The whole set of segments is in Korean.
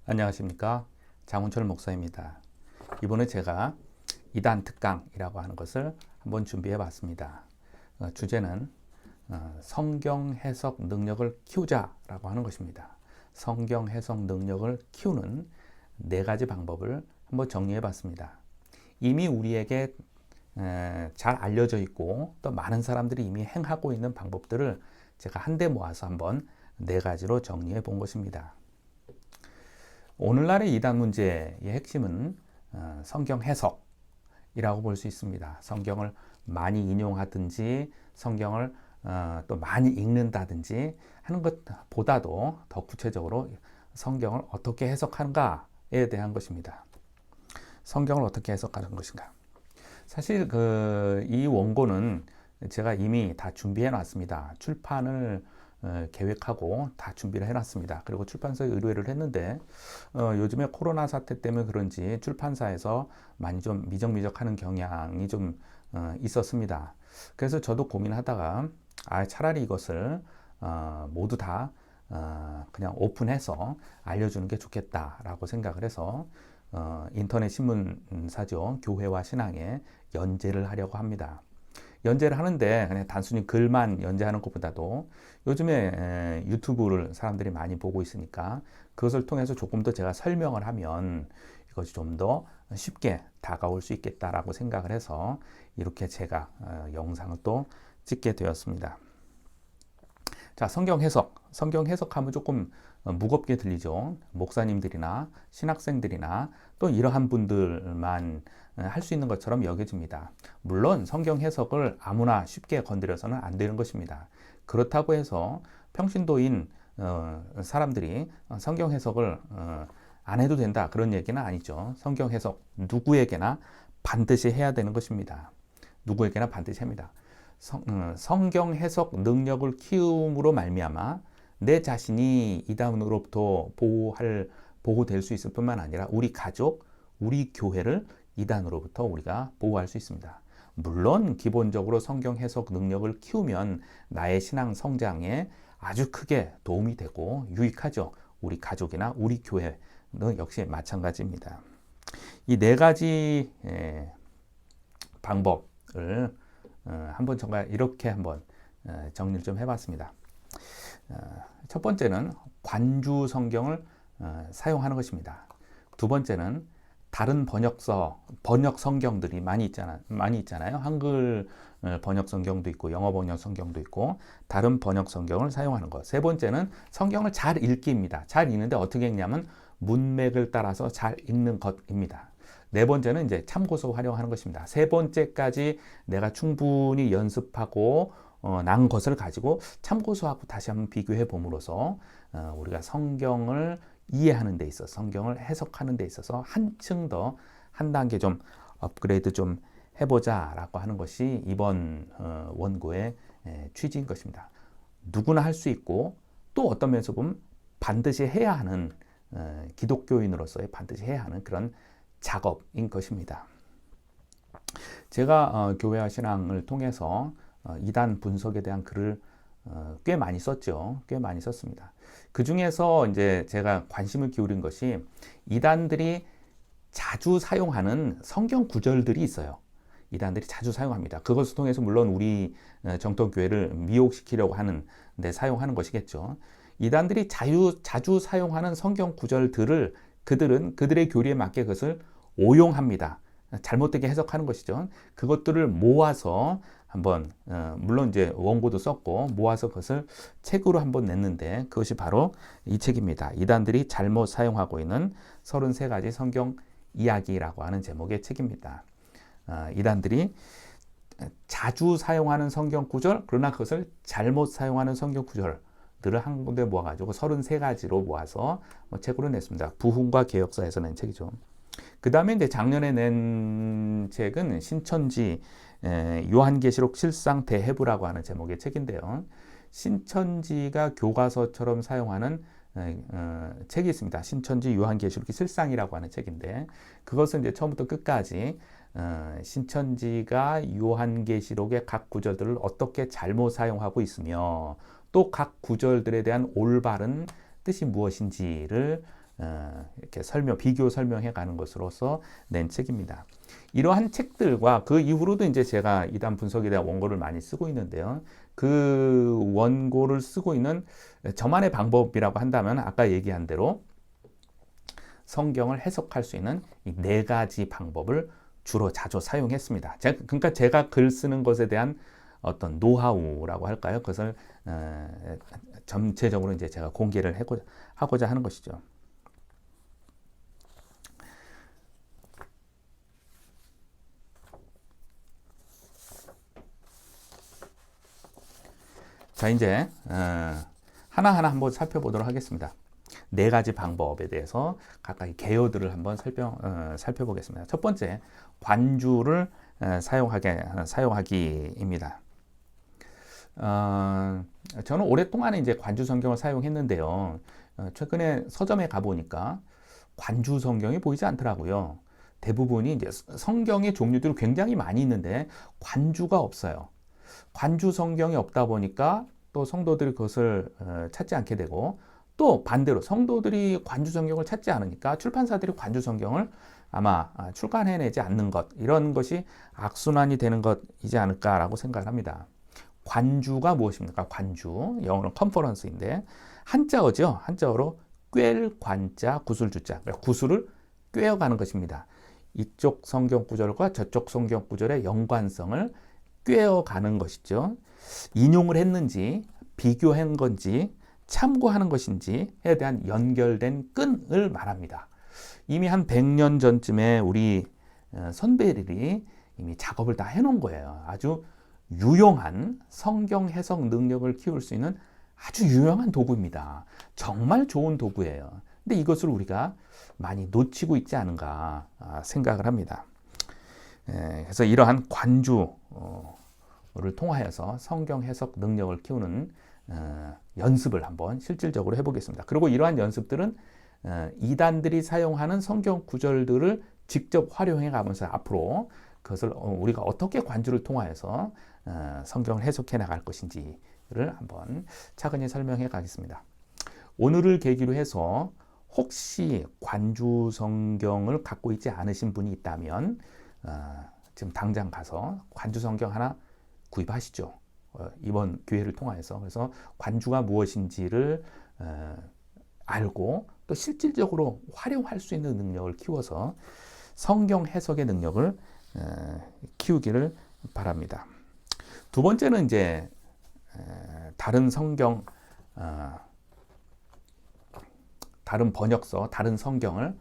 안녕하십니까, 장훈철 목사입니다. 이번에 제가 이단 특강이라고 하는 것을 한번 준비해 봤습니다. 주제는 성경 해석 능력을 키우자라고 하는 것입니다. 성경 해석 능력을 키우는 4가지 방법을 한번 정리해 봤습니다. 이미 우리에게 잘 알려져 있고 또 많은 사람들이 이미 행하고 있는 방법들을 제가 한데 모아서 한번 4가지로 정리해 본 것입니다. 오늘날의 이단 문제의 핵심은 성경 해석이라고 볼 수 있습니다. 성경을 많이 인용하든지 성경을 또 많이 읽는다든지 하는 것보다도 더 구체적으로 성경을 어떻게 해석하는가에 대한 것입니다. 성경을 어떻게 해석하는 것인가. 사실 이 원고는 제가 이미 다 준비해 놨습니다. 출판을 계획하고 다 준비를 해놨습니다. 그리고 출판사에 의뢰를 했는데 요즘에 코로나 사태 때문에 그런지 출판사에서 많이 좀 미적미적하는 경향이 좀 있었습니다. 그래서 저도 고민하다가 차라리 이것을 모두 다 그냥 오픈해서 알려주는 게 좋겠다라고 생각을 해서 인터넷 신문사죠. 교회와 신앙에 연재를 하려고 합니다. 연재를 하는데 그냥 단순히 글만 연재하는 것보다도 요즘에 유튜브를 사람들이 많이 보고 있으니까 그것을 통해서 조금 더 제가 설명을 하면 이것이 좀 더 쉽게 다가올 수 있겠다라고 생각을 해서 이렇게 제가 영상을 또 찍게 되었습니다. 자, 성경 해석하면 조금 무겁게 들리죠. 목사님들이나 신학생들이나 또 이러한 분들만 할 수 있는 것처럼 여겨집니다. 물론 성경 해석을 아무나 쉽게 건드려서는 안 되는 것입니다. 그렇다고 해서 평신도인 사람들이 성경 해석을 안 해도 된다, 그런 얘기는 아니죠. 성경 해석 누구에게나 반드시 해야 되는 것입니다. 누구에게나 반드시 합니다. 성경 해석 능력을 키움으로 말미암아 내 자신이 이단으로부터 보호될 수 있을 뿐만 아니라 우리 가족, 우리 교회를 이단으로부터 우리가 보호할 수 있습니다. 물론 기본적으로 성경 해석 능력을 키우면 나의 신앙 성장에 아주 크게 도움이 되고 유익하죠. 우리 가족이나 우리 교회는 역시 마찬가지입니다. 이 4가지 방법을 한번 정말 이렇게 한번 정리를 좀 해봤습니다. 첫 번째는 관주 성경을 사용하는 것입니다. 두 번째는 다른 번역 성경들이 많이 있잖아요. 한글 번역 성경도 있고 영어 번역 성경도 있고 다른 번역 성경을 사용하는 것. 세 번째는 성경을 잘 읽기입니다. 잘 읽는데 어떻게 읽냐면 문맥을 따라서 잘 읽는 것입니다. 네 번째는 이제 참고서 활용하는 것입니다. 세 번째까지 내가 충분히 연습하고 난 것을 가지고 참고서하고 다시 한번 비교해 봄으로써 우리가 성경을 이해하는 데 있어서 성경을 해석하는 데 있어서 한층 더 한 단계 좀 업그레이드 좀 해보자라고 하는 것이 이번 원고의 취지인 것입니다. 누구나 할 수 있고 또 어떤 면에서 보면 반드시 해야 하는 기독교인으로서의 반드시 해야 하는 그런 작업인 것입니다. 제가 교회와 신앙을 통해서 이단 분석에 대한 글을 꽤 많이 썼죠. 꽤 많이 썼습니다. 그 중에서 이제 제가 관심을 기울인 것이 이단들이 자주 사용하는 성경 구절들이 있어요. 이단들이 자주 사용합니다. 그것을 통해서 물론 우리 정통교회를 미혹시키려고 하는 데 사용하는 것이겠죠. 이단들이 자주 사용하는 성경 구절들을 그들은 그들의 교리에 맞게 그것을 오용합니다. 잘못되게 해석하는 것이죠. 그것들을 모아서 한번 물론 이제 원고도 썼고 모아서 그것을 책으로 한번 냈는데 그것이 바로 이 책입니다. 이단들이 잘못 사용하고 있는 33가지 성경 이야기라고 하는 제목의 책입니다. 이단들이 자주 사용하는 성경 구절, 그러나 그것을 잘못 사용하는 성경 구절들을 한 군데 모아가지고 33가지로 모아서 책으로 냈습니다. 부흥과 개혁사에서 낸 책이죠. 그 다음에 이제 작년에 낸 책은 신천지 요한계시록 실상 대해부라고 하는 제목의 책인데요. 신천지가 교과서처럼 사용하는 책이 있습니다. 신천지 요한계시록 실상이라고 하는 책인데 그것은 이제 처음부터 끝까지 신천지가 요한계시록의 각 구절들을 어떻게 잘못 사용하고 있으며 또 각 구절들에 대한 올바른 뜻이 무엇인지를 이렇게 비교 설명해 가는 것으로서 낸 책입니다. 이러한 책들과 그 이후로도 이제 제가 이단 분석에 대한 원고를 많이 쓰고 있는데요. 그 원고를 쓰고 있는 저만의 방법이라고 한다면 아까 얘기한 대로 성경을 해석할 수 있는 이 4가지 방법을 주로 자주 사용했습니다. 그러니까 제가 글 쓰는 것에 대한 어떤 노하우라고 할까요? 그것을 전체적으로 이제 제가 공개를 하고자 하는 것이죠. 자, 이제 하나하나 한번 살펴보도록 하겠습니다. 4가지 방법에 대해서 각각의 개요들을 한번 살펴보겠습니다. 첫 번째, 관주를 사용하기입니다. 저는 오랫동안 이제 관주 성경을 사용했는데요. 최근에 서점에 가보니까 관주 성경이 보이지 않더라고요. 대부분이 이제 성경의 종류들이 굉장히 많이 있는데 관주가 없어요. 관주 성경이 없다 보니까 또 성도들이 그것을 찾지 않게 되고, 또 반대로 성도들이 관주 성경을 찾지 않으니까 출판사들이 관주 성경을 아마 출간해내지 않는 것, 이런 것이 악순환이 되는 것이지 않을까라고 생각을 합니다. 관주가 무엇입니까? 관주, 영어는 컨퍼런스인데 한자어죠. 한자어로 꿰을 관자 구술주자, 구술을 꿰어가는 것입니다. 이쪽 성경 구절과 저쪽 성경 구절의 연관성을 꿰어가는 것이죠. 인용을 했는지, 비교한 건지, 참고하는 것인지에 대한 연결된 끈을 말합니다. 이미 한 100년 전쯤에 우리 선배들이 이미 작업을 다 해놓은 거예요. 아주 유용한 성경 해석 능력을 키울 수 있는 아주 유용한 도구입니다. 정말 좋은 도구예요. 근데 이것을 우리가 많이 놓치고 있지 않은가 생각을 합니다. 그래서 이러한 관주를 통하여서 성경 해석 능력을 키우는 연습을 한번 실질적으로 해보겠습니다. 그리고 이러한 연습들은 이단들이 사용하는 성경 구절들을 직접 활용해 가면서 앞으로 그것을 우리가 어떻게 관주를 통하여서 성경을 해석해 나갈 것인지를 한번 차근히 설명해 가겠습니다. 오늘을 계기로 해서 혹시 관주 성경을 갖고 있지 않으신 분이 있다면 지금 당장 가서 관주 성경 하나 구입하시죠. 이번 기회를 통해서. 그래서 관주가 무엇인지를 알고 또 실질적으로 활용할 수 있는 능력을 키워서 성경 해석의 능력을 키우기를 바랍니다. 두 번째는 이제 다른 성경, 다른 번역서, 다른 성경을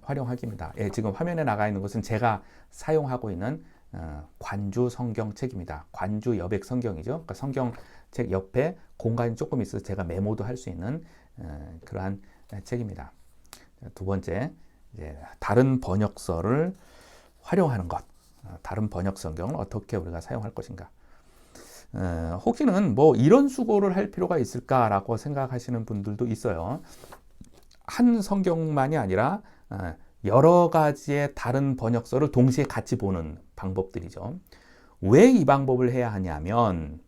활용하기입니다. 지금 화면에 나가 있는 것은 제가 사용하고 있는 관주 성경책입니다. 관주 여백 성경이죠. 그러니까 성경책 옆에 공간이 조금 있어서 제가 메모도 할 수 있는 그러한 책입니다. 두 번째, 이제 다른 번역서를 활용하는 것, 다른 번역 성경을 어떻게 우리가 사용할 것인가. 혹시는 뭐 이런 수고를 할 필요가 있을까라고 생각하시는 분들도 있어요. 한 성경만이 아니라 여러 가지의 다른 번역서를 동시에 같이 보는 방법들이죠. 왜 이 방법을 해야 하냐면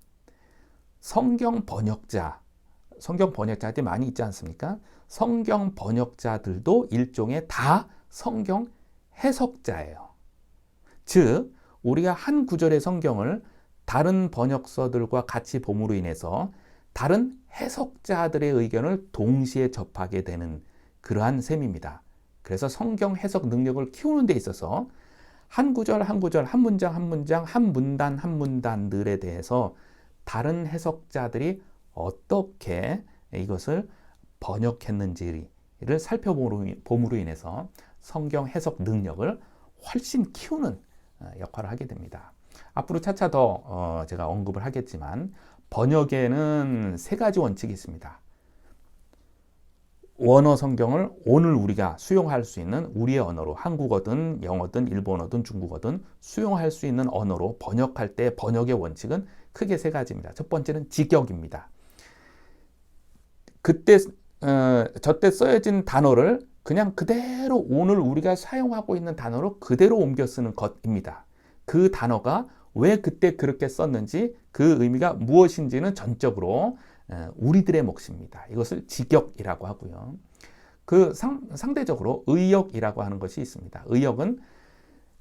성경 번역자들이 많이 있지 않습니까? 성경 번역자들도 일종의 다 성경 해석자예요. 즉, 우리가 한 구절의 성경을 다른 번역서들과 같이 봄으로 인해서 다른 해석자들의 의견을 동시에 접하게 되는 그러한 셈입니다. 그래서 성경 해석 능력을 키우는 데 있어서 한 구절 한 구절, 한 문장 한 문장, 한 문단 한 문단들에 대해서 다른 해석자들이 어떻게 이것을 번역했는지를 살펴봄으로 인해서 성경 해석 능력을 훨씬 키우는 역할을 하게 됩니다. 앞으로 차차 더 제가 언급을 하겠지만 번역에는 3가지 원칙이 있습니다. 원어 성경을 오늘 우리가 수용할 수 있는 우리의 언어로, 한국어든 영어든 일본어든 중국어든 수용할 수 있는 언어로 번역할 때 번역의 원칙은 크게 3가지입니다. 첫 번째는 직역입니다. 저때 써여진 단어를 그냥 그대로 오늘 우리가 사용하고 있는 단어로 그대로 옮겨 쓰는 것입니다. 그 단어가 왜 그때 그렇게 썼는지, 그 의미가 무엇인지는 전적으로 우리들의 몫입니다. 이것을 직역이라고 하고요. 상대적으로 의역이라고 하는 것이 있습니다. 의역은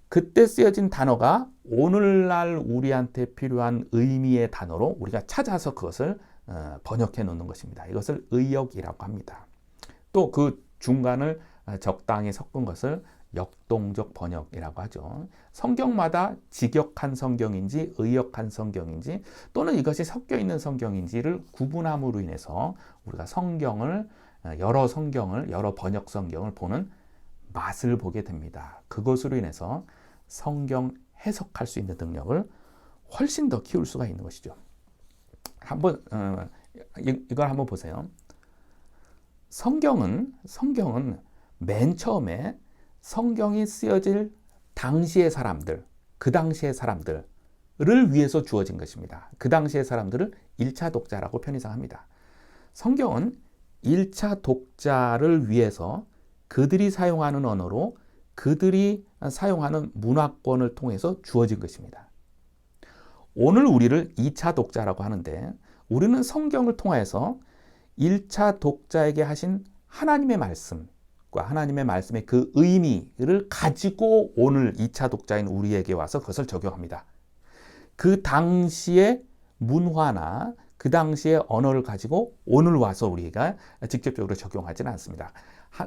그때 쓰여진 단어가 오늘날 우리한테 필요한 의미의 단어로 우리가 찾아서 그것을 번역해 놓는 것입니다. 이것을 의역이라고 합니다. 또 그 중간을 적당히 섞은 것을 역동적 번역이라고 하죠. 성경마다 직역한 성경인지 의역한 성경인지 또는 이것이 섞여 있는 성경인지를 구분함으로 인해서 우리가 여러 번역 성경을 보는 맛을 보게 됩니다. 그것으로 인해서 성경 해석할 수 있는 능력을 훨씬 더 키울 수가 있는 것이죠. 이걸 한번 보세요. 성경은 맨 처음에 성경이 쓰여질 당시의 사람들, 그 당시의 사람들을 위해서 주어진 것입니다. 그 당시의 사람들을 1차 독자라고 편의상합니다. 성경은 1차 독자를 위해서 그들이 사용하는 언어로 그들이 사용하는 문화권을 통해서 주어진 것입니다. 오늘 우리를 2차 독자라고 하는데 우리는 성경을 통해서 1차 독자에게 하신 하나님의 말씀과 하나님의 말씀의 그 의미를 가지고 오늘 2차 독자인 우리에게 와서 그것을 적용합니다. 그 당시의 문화나 그 당시의 언어를 가지고 오늘 와서 우리가 직접적으로 적용하지는 않습니다.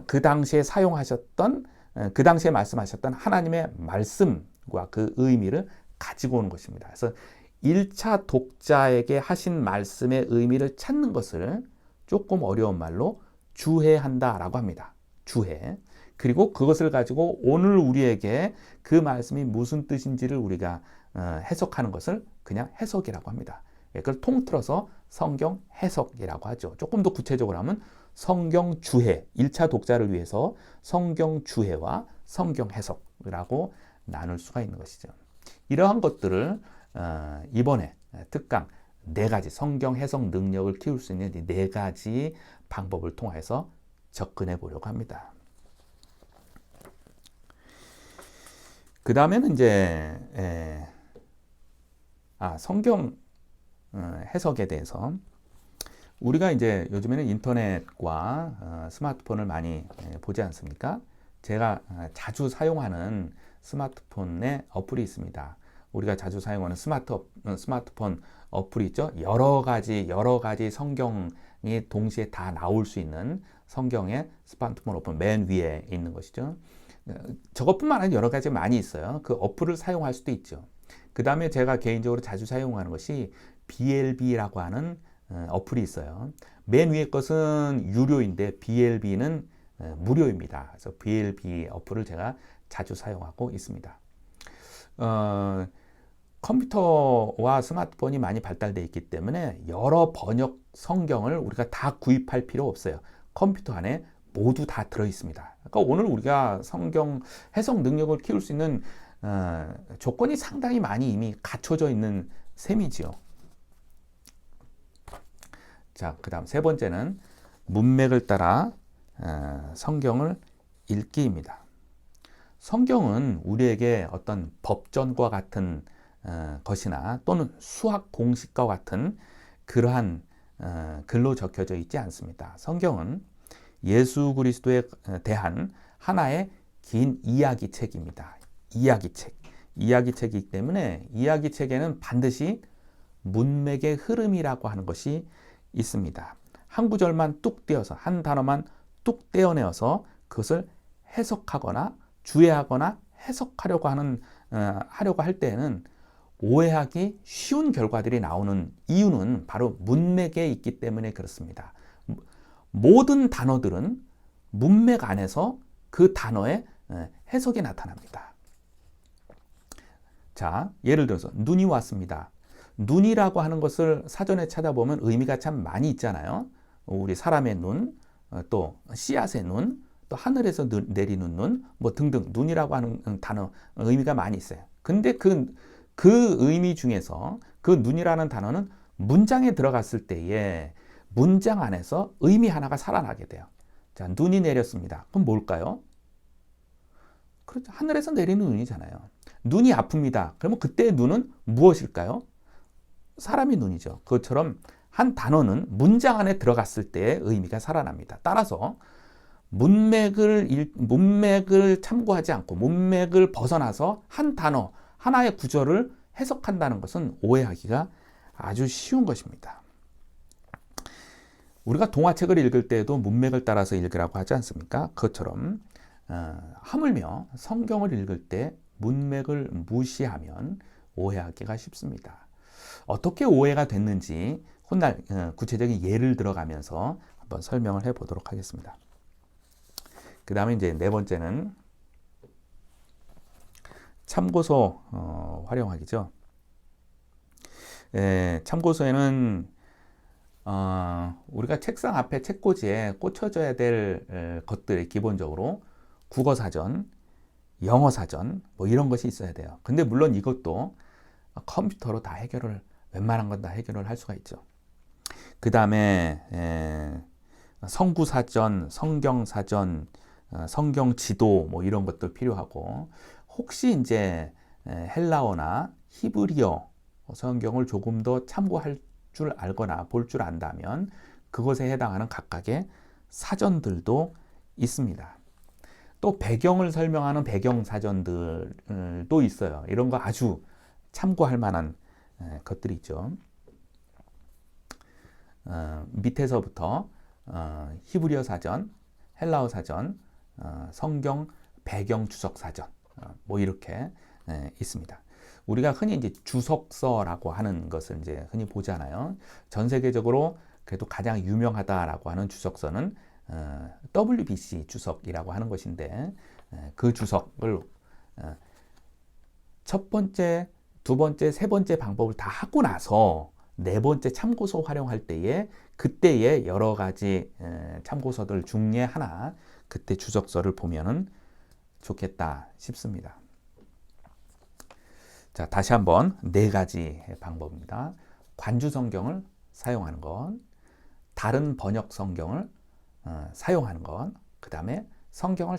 그 당시에 그 당시에 말씀하셨던 하나님의 말씀과 그 의미를 가지고 오는 것입니다. 그래서 1차 독자에게 하신 말씀의 의미를 찾는 것을 조금 어려운 말로 주해한다라고 합니다. 주해. 그리고 그것을 가지고 오늘 우리에게 그 말씀이 무슨 뜻인지를 우리가 해석하는 것을 그냥 해석이라고 합니다. 그걸 통틀어서 성경 해석이라고 하죠. 조금 더 구체적으로 하면 성경 주해, 1차 독자를 위해서 성경 주해와 성경 해석이라고 나눌 수가 있는 것이죠. 이러한 것들을 이번에 특강 4가지 성경 해석 능력을 키울 수 있는 이 4가지 방법을 통해서 접근해 보려고 합니다. 그 다음에는 이제 성경 해석에 대해서 우리가 이제 요즘에는 인터넷과 스마트폰을 많이 보지 않습니까? 제가 자주 사용하는 스마트폰에 어플이 있습니다. 우리가 자주 사용하는 스마트폰 어플이 있죠. 여러 가지 성경이 동시에 다 나올 수 있는 성경의 스마트폰 어플 맨 위에 있는 것이죠. 저것뿐만 아니라 여러 가지 많이 있어요. 그 어플을 사용할 수도 있죠. 그 다음에 제가 개인적으로 자주 사용하는 것이 BLB라고 하는 어플이 있어요. 맨 위에 것은 유료인데 BLB는 무료입니다. 그래서 BLB 어플을 제가 자주 사용하고 있습니다. 컴퓨터와 스마트폰이 많이 발달되어 있기 때문에 여러 번역 성경을 우리가 다 구입할 필요 없어요. 컴퓨터 안에 모두 다 들어 있습니다. 그러니까 오늘 우리가 성경 해석 능력을 키울 수 있는 조건이 상당히 많이 이미 갖춰져 있는 셈이지요. 자, 그 다음 3번째는 문맥을 따라 성경을 읽기입니다. 성경은 우리에게 어떤 법전과 같은 것이나 또는 수학 공식과 같은 그러한 글로 적혀져 있지 않습니다. 성경은 예수 그리스도에 대한 하나의 긴 이야기책입니다. 이야기책이기 때문에 이야기책에는 반드시 문맥의 흐름이라고 하는 것이 있습니다. 한 구절만 뚝 떼어서 한 단어만 뚝 떼어내어서 그것을 해석하거나 주의하거나 해석하려고 할 때에는 오해하기 쉬운 결과들이 나오는 이유는 바로 문맥에 있기 때문에 그렇습니다. 모든 단어들은 문맥 안에서 그 단어의 해석이 나타납니다. 자, 예를 들어서 눈이 왔습니다. 눈이라고 하는 것을 사전에 찾아보면 의미가 참 많이 있잖아요. 우리 사람의 눈, 또 씨앗의 눈, 또 하늘에서 내리는 눈, 뭐 등등 눈이라고 하는 단어 의미가 많이 있어요. 근데 그 의미 중에서 그 눈이라는 단어는 문장에 들어갔을 때에 문장 안에서 의미 하나가 살아나게 돼요. 자, 눈이 내렸습니다. 그럼 뭘까요? 그렇죠. 하늘에서 내리는 눈이잖아요. 눈이 아픕니다. 그러면 그때의 눈은 무엇일까요? 사람의 눈이죠. 그것처럼 한 단어는 문장 안에 들어갔을 때의 의미가 살아납니다. 따라서 문맥을 참고하지 않고 문맥을 벗어나서 한 단어, 하나의 구절을 해석한다는 것은 오해하기가 아주 쉬운 것입니다. 우리가 동화책을 읽을 때에도 문맥을 따라서 읽으라고 하지 않습니까? 그것처럼 하물며 성경을 읽을 때 문맥을 무시하면 오해하기가 쉽습니다. 어떻게 오해가 됐는지 훗날 구체적인 예를 들어가면서 한번 설명을 해보도록 하겠습니다. 그 다음에 이제 네 번째는 참고서 활용하기죠. 참고서에는 우리가 책상 앞에 책꽂이에 꽂혀져야 될 것들이 기본적으로 국어사전, 영어사전 뭐 이런 것이 있어야 돼요. 근데 물론 이것도 컴퓨터로 다 웬만한 건 다 해결을 할 수가 있죠. 그 다음에 성구사전, 성경사전, 성경지도 뭐 이런 것도 필요하고, 혹시 이제 헬라어나 히브리어 성경을 조금 더 참고할 줄 알거나 볼 줄 안다면 그것에 해당하는 각각의 사전들도 있습니다. 또 배경을 설명하는 배경 사전들도 있어요. 이런 거 아주 참고할 만한 것들이 있죠. 밑에서부터 히브리어 사전, 헬라어 사전, 성경 배경 주석 사전 뭐 이렇게 있습니다. 우리가 흔히 이제 주석서라고 하는 것을 이제 흔히 보잖아요. 전 세계적으로 그래도 가장 유명하다라고 하는 주석서는 WBC 주석이라고 하는 것인데, 그 주석을 첫 번째, 두 번째, 세 번째 방법을 다 하고 나서 네 번째 참고서 활용할 때에 그때의 여러 가지 참고서들 중에 하나, 그때 주석서를 보면은 좋겠다 싶습니다. 자, 다시 한번 네 가지 방법입니다. 관주 성경을 사용하는 것, 다른 번역 성경을 사용하는 것, 그 다음에 성경을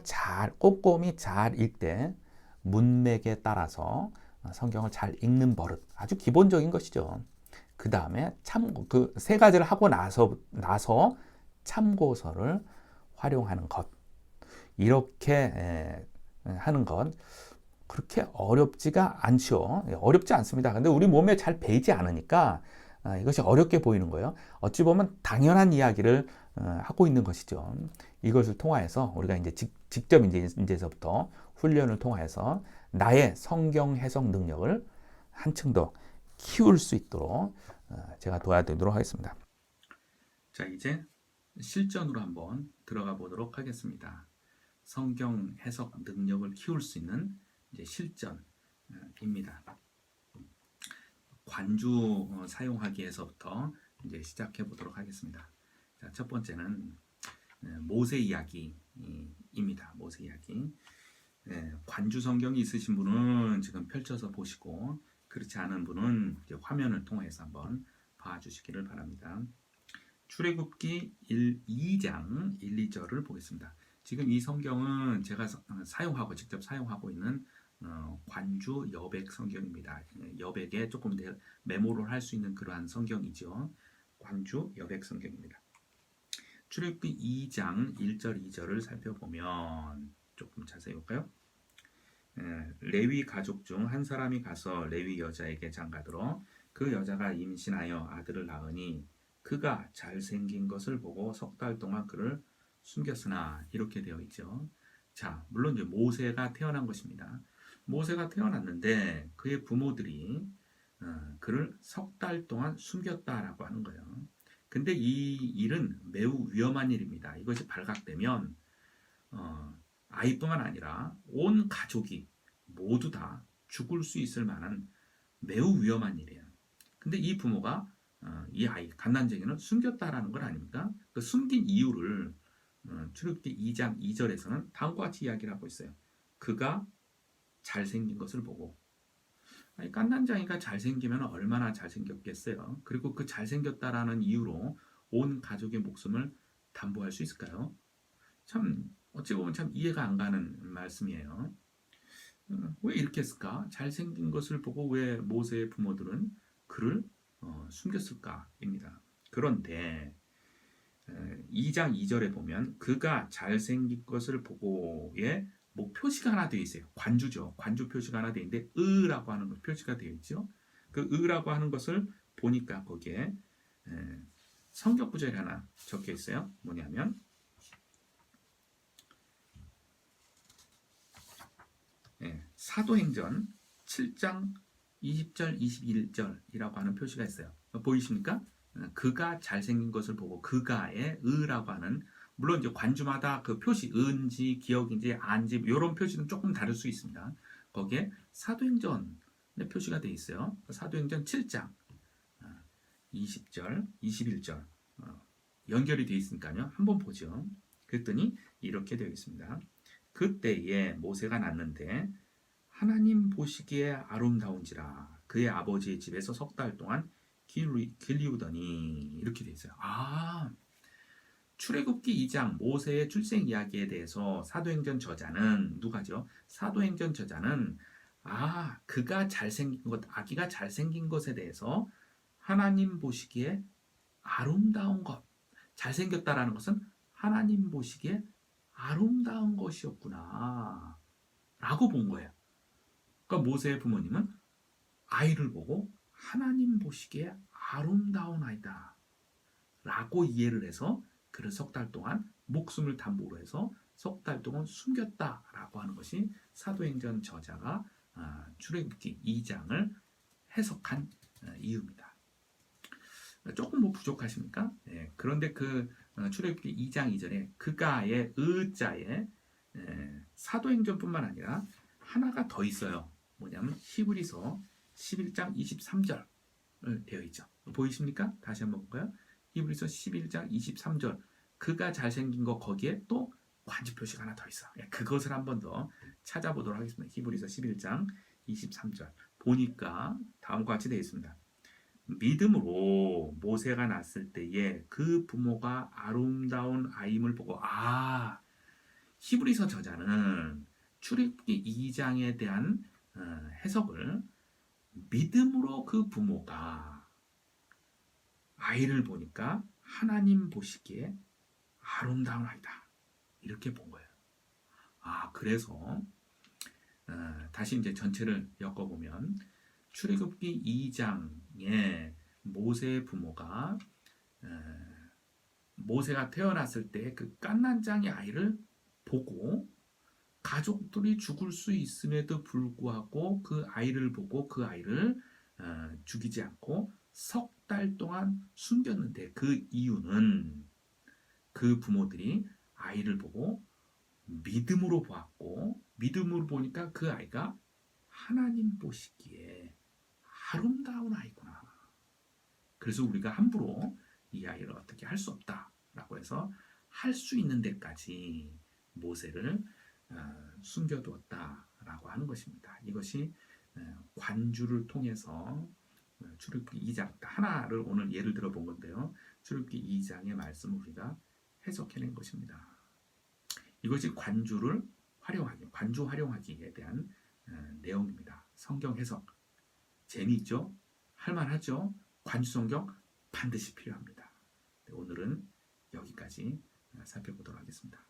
꼼꼼히 잘 읽되 문맥에 따라서 성경을 잘 읽는 버릇, 아주 기본적인 것이죠. 그 다음에 그 세 가지를 하고 나서 참고서를 활용하는 것, 이렇게 하는 것 그렇게 어렵지가 않죠. 어렵지 않습니다. 근데 우리 몸에 잘 배이지 않으니까 이것이 어렵게 보이는 거예요. 어찌 보면 당연한 이야기를 하고 있는 것이죠. 이것을 통하여서 우리가 이제 직접 이제서부터 훈련을 통해서 나의 성경 해석 능력을 한층 더 키울 수 있도록 제가 도와드리도록 하겠습니다. 자, 이제 실전으로 한번 들어가 보도록 하겠습니다. 성경 해석 능력을 키울 수 있는 이제 실전입니다. 관주 사용하기에서부터 이제 시작해 보도록 하겠습니다. 자, 첫 번째는 모세 이야기입니다. 모세 이야기. 관주 성경이 있으신 분은 지금 펼쳐서 보시고, 그렇지 않은 분은 이제 화면을 통해서 한번 봐주시기를 바랍니다. 출애굽기 2장 1, 2절을 보겠습니다. 지금 이 성경은 제가 직접 사용하고 있는 관주 여백 성경입니다. 여백에 조금 메모를 할 수 있는 그러한 성경이죠. 관주 여백 성경입니다. 출애굽기 2장 1절 2절을 살펴보면 조금 자세히 볼까요? 레위 가족 중 한 사람이 가서 레위 여자에게 장가들어 그 여자가 임신하여 아들을 낳으니 그가 잘생긴 것을 보고 석 달 동안 그를 숨겼으나, 이렇게 되어 있죠. 자, 물론 이제 모세가 태어난 것입니다. 모세가 태어났는데 그의 부모들이 그를 석 달 동안 숨겼다라고 하는 거예요. 근데 이 일은 매우 위험한 일입니다. 이것이 발각되면 아이뿐만 아니라 온 가족이 모두 다 죽을 수 있을 만한 매우 위험한 일이에요. 근데 이 부모가 이 아이, 갓난쟁이는 숨겼다라는 건 아닙니까? 그 숨긴 이유를 출애굽기 2장 2절에서는 다음과 같이 이야기를 하고 있어요. 그가 잘생긴 것을 보고. 아니, 갓난쟁이가 잘생기면 얼마나 잘생겼겠어요. 그리고 그 잘생겼다라는 이유로 온 가족의 목숨을 담보할 수 있을까요? 참 어찌 보면 참 이해가 안 가는 말씀이에요. 왜 이렇게 했을까? 잘생긴 것을 보고 왜 모세의 부모들은 그를 숨겼을까입니다. 그런데 2장 2절에 보면 그가 잘생긴 것을 보고에 뭐 표시가 하나 되어 있어요. 관주죠. 관주 표시가 하나 되어 있는데 의라고 하는 것 표시가 되어 있죠. 그 의라고 하는 것을 보니까 거기에 성경 구절이 하나 적혀 있어요. 뭐냐면 사도행전 7장 20절 21절이라고 하는 표시가 있어요. 보이십니까? 그가 잘생긴 것을 보고 그가의 의라고 하는, 물론 이제 관주마다 그 표시 은지 기억인지 안지 이런 표시는 조금 다를 수 있습니다. 거기에 사도행전의 표시가 되어 있어요. 사도행전 7장 20절 21절 연결이 되어 있으니까요. 한번 보죠. 그랬더니 이렇게 되어 있습니다. 그때에 모세가 났는데 하나님 보시기에 아름다운지라 그의 아버지의 집에서 석 달 동안 길리우더니 이렇게 돼 있어요. 출애굽기 2장 모세의 출생 이야기에 대해서 사도행전 저자는 누가죠? 사도행전 저자는 그가 잘생긴 것, 아기가 잘생긴 것에 대해서 하나님 보시기에 아름다운 것, 잘생겼다라는 것은 하나님 보시기에 아름다운 것이었구나 라고 본 거예요. 그러니까 모세의 부모님은 아이를 보고 하나님 보시기에 아름다운 아이다 라고 이해를 해서 그를 석 달 동안 목숨을 담보로 해서 석 달 동안 숨겼다라고 하는 것이 사도행전 저자가 출애굽기 2장을 해석한 이유입니다. 조금 뭐 부족하십니까? 그런데 그 출애굽기 2장 2절에 그가의 의자에 사도행전뿐만 아니라 하나가 더 있어요. 뭐냐면 히브리서 11장 23절 되어 있죠. 보이십니까? 다시 한번 볼까요? 히브리서 11장 23절 그가 잘생긴 거 거기에 또 관주 표시가 하나 더 있어. 그것을 한번 더 찾아보도록 하겠습니다. 히브리서 11장 23절 보니까 다음과 같이 되어 있습니다. 믿음으로 모세가 났을 때에 그 부모가 아름다운 아임을 보고 히브리서 저자는 출애굽기 2장에 대한 해석을 믿음으로 그 부모가 아이를 보니까 하나님 보시기에 아름다운 아이다 이렇게 본 거예요. 그래서 다시 이제 전체를 엮어보면 출애굽기 2장에 모세의 부모가 모세가 태어났을 때 그 갓난장의 아이를 보고 가족들이 죽을 수 있음에도 불구하고 그 아이를 보고 그 아이를 죽이지 않고 석 달 동안 숨겼는데 그 이유는 그 부모들이 아이를 보고 믿음으로 보았고 믿음으로 보니까 그 아이가 하나님 보시기에 아름다운 아이구나. 그래서 우리가 함부로 이 아이를 어떻게 할 수 없다라고 해서 할 수 있는 데까지 모세를 숨겨두었다라고 하는 것입니다. 이것이 관주를 통해서 출애굽기 2장 하나를 오늘 예를 들어 본 건데요. 출애굽기 2장의 말씀을 우리가 해석해낸 것입니다. 이것이 관주 활용하기에 대한 내용입니다. 성경 해석 재미있죠? 할만하죠? 관주 성경 반드시 필요합니다. 오늘은 여기까지 살펴보도록 하겠습니다.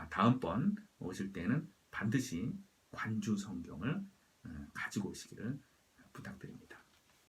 다음번 오실 때는 반드시 관주 성경을 가지고 오시기를 부탁드립니다.